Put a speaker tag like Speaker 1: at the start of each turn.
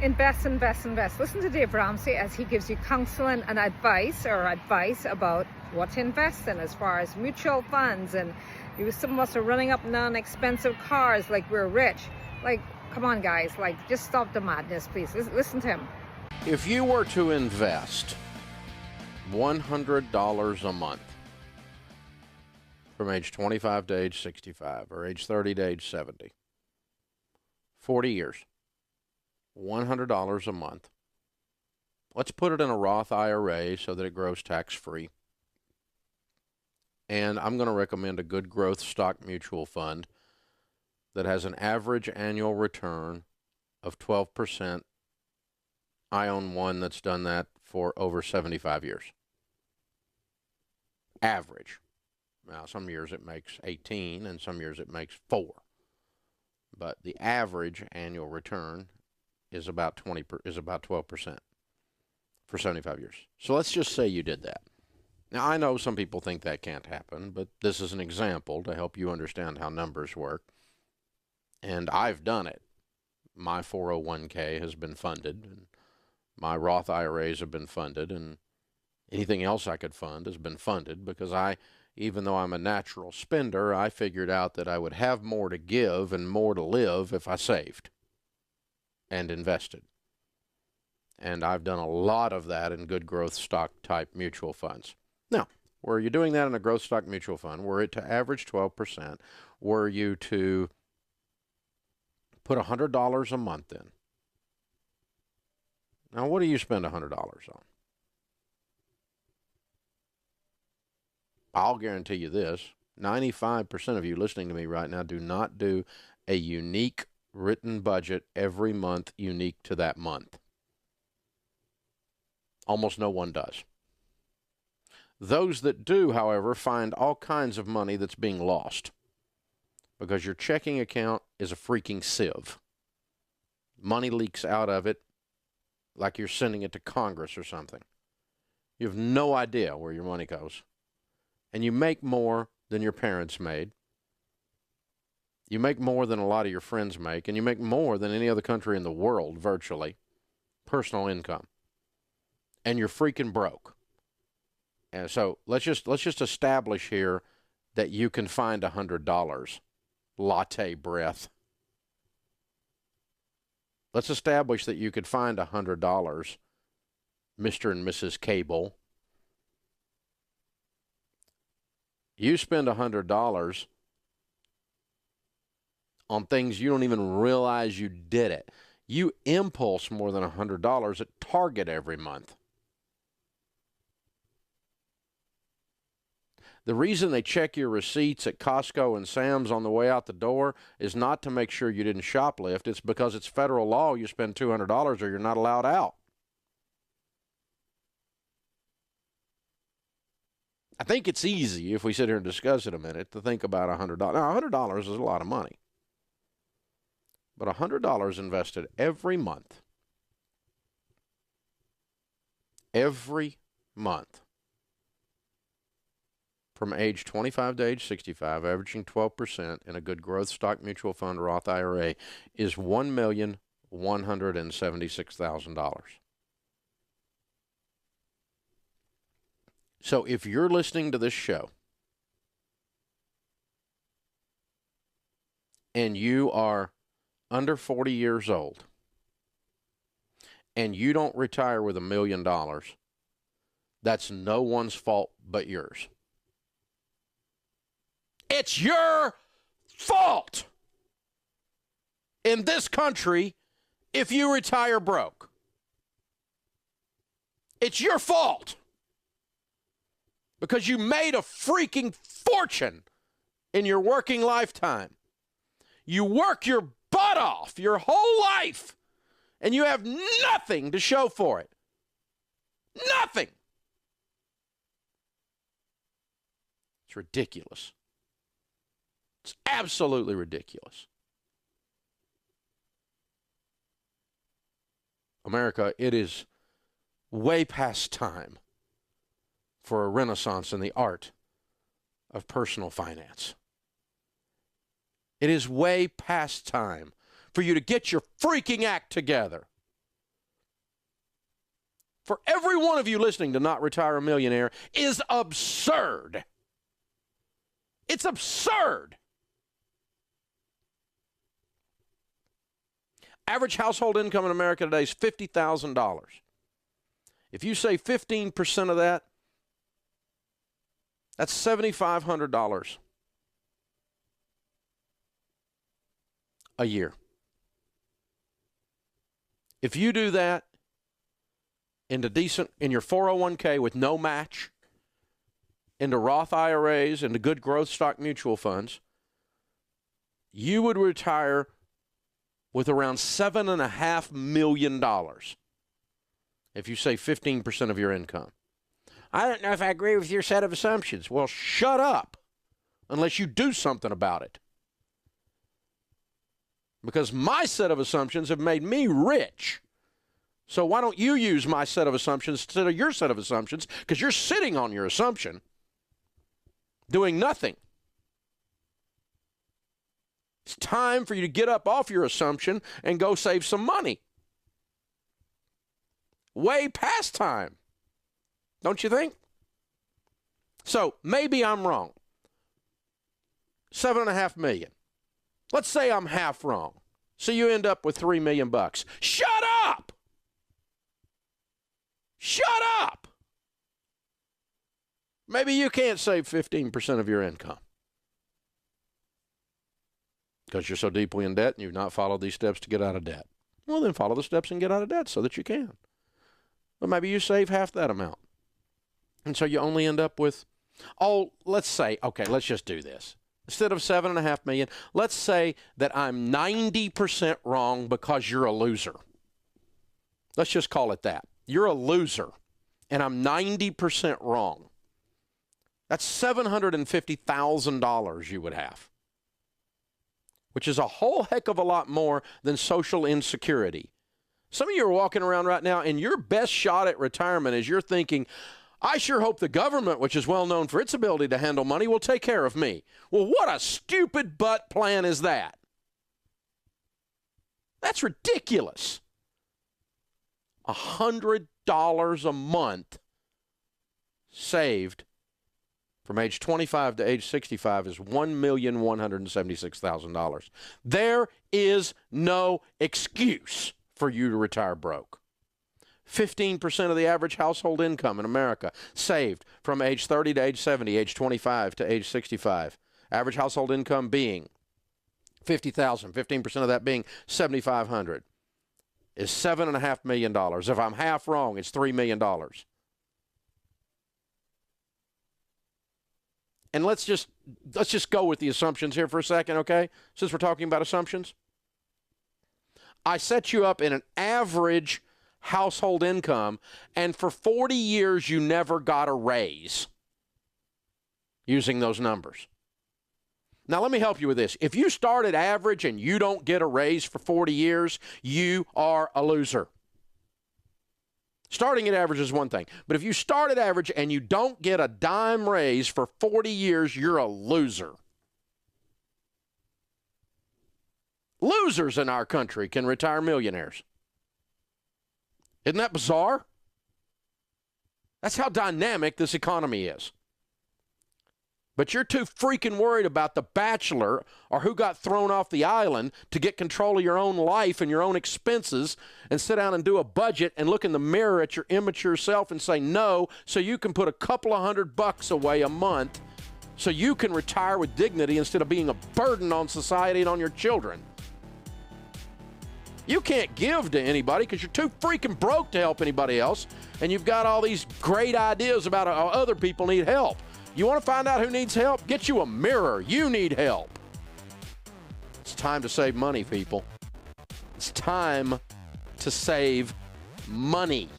Speaker 1: Invest, invest, invest. Listen to Dave Ramsey as he gives you counseling and advice about what to invest in as far as mutual funds. And some of us are running up non-expensive cars like we're rich. Like, come on, guys. Like, just stop the madness, please. Listen to him.
Speaker 2: If you were to invest $100 a month from age 25 to age 65 or age 30 to age 70, 40 years, $100 a month. Let's put it in a Roth IRA so that it grows tax-free. And I'm going to recommend a good growth stock mutual fund that has an average annual return of 12%. I own one that's done that for over 75 years. Average. Now, some years it makes 18 and some years it makes 4. But the average annual return is about 12% for 75 years. So let's just say you did that. Now, I know some people think that can't happen, but this is an example to help you understand how numbers work. And I've done it. My 401k has been funded, and my Roth IRAs have been funded, and anything else I could fund has been funded because even though I'm a natural spender, I figured out that I would have more to give and more to live if I saved and invested. And I've done a lot of that in good growth stock type mutual funds. Now, were you doing that in a growth stock mutual fund, were it to average 12%, were you to put $100 a month in? Now, what do you spend $100 on? I'll guarantee you this, 95% of you listening to me right now do not do a unique written budget every month unique to that month. Almost no one does. Those that do, however, find all kinds of money that's being lost because your checking account is a freaking sieve. Money leaks out of it like you're sending it to Congress or something. You have no idea where your money goes. And you make more than your parents made. You make more than a lot of your friends make, and you make more than any other country in the world, virtually, personal income. And you're freaking broke. And so let's just establish here that you can find $100. Latte breath. Let's establish that you could find $100, Mr. and Mrs. Cable. You spend $100 on things you don't even realize you did it. You impulse more than $100 at Target every month. The reason they check your receipts at Costco and Sam's on the way out the door is not to make sure you didn't shoplift. It's because it's federal law. You spend $200 or you're not allowed out. I think it's easy, if we sit here and discuss it a minute, to think about $100. Now, $100 is a lot of money. But $100 invested every month, from age 25 to age 65, averaging 12% in a good growth stock mutual fund Roth IRA, is $1,176,000. So if you're listening to this show and you are under 40 years old and you don't retire with $1 million, that's no one's fault but yours. It's your fault in this country if you retire broke. It's your fault. Because you made a freaking fortune in your working lifetime. You work your butt off your whole life, and you have nothing to show for it. Nothing. It's ridiculous. It's absolutely ridiculous. America, it is way past time for a renaissance in the art of personal finance. It is way past time for you to get your freaking act together for every one of you listening to Not Retire a Millionaire is absurd. It's absurd. Average household income in America today is $50,000. If you say 15% of that, that's $7,500 a year. If you do that in your 401k with no match, into Roth IRAs, into good growth stock mutual funds, you would retire with around $7.5 million if you say 15% of your income. I don't know if I agree with your set of assumptions. Well, shut up unless you do something about it. Because my set of assumptions have made me rich. So why don't you use my set of assumptions instead of your set of assumptions? Because you're sitting on your assumption, doing nothing. It's time for you to get up off your assumption and go save some money. Way past time. Don't you think? So maybe I'm wrong. $7.5 million. Let's say I'm half wrong. So you end up with $3 million. Shut up! Shut up! Maybe you can't save 15% of your income because you're so deeply in debt and you've not followed these steps to get out of debt. Well, then follow the steps and get out of debt so that you can. But maybe you save half that amount. And so you only end up with, let's say, okay, let's just do this. Instead of $7.5 million, let's say that I'm 90% wrong because you're a loser. Let's just call it that. You're a loser, and I'm 90% wrong. That's $750,000 you would have, which is a whole heck of a lot more than social insecurity. Some of you are walking around right now, and your best shot at retirement is you're thinking, I sure hope the government, which is well known for its ability to handle money, will take care of me. Well, what a stupid butt plan is that? That's ridiculous. $100 a month saved from age 25 to age 65 is $1,176,000. There is no excuse for you to retire broke. 15% of the average household income in America saved from age 30 to age 70, age 25 to age 65. Average household income being $50,000, 15% of that being $7,500 is $7.5 million. If I'm half wrong, it's $3 million. And let's just go with the assumptions here for a second, okay? Since we're talking about assumptions. I set you up in an average household income, and for 40 years you never got a raise using those numbers. Now, let me help you with this. If you start at average and you don't get a raise for 40 years, you are a loser. Starting at average is one thing, but if you start at average and you don't get a dime raise for 40 years, you're a loser. Losers in our country can retire millionaires. Isn't that bizarre? That's how dynamic this economy is. But you're too freaking worried about The Bachelor or who got thrown off the island to get control of your own life and your own expenses and sit down and do a budget and look in the mirror at your immature self and say no so you can put a couple of $100 away a month so you can retire with dignity instead of being a burden on society and on your children. You can't give to anybody because you're too freaking broke to help anybody else, and you've got all these great ideas about how other people need help. You want to find out who needs help? Get you a mirror. You need help. It's time to save money, people. It's time to save money.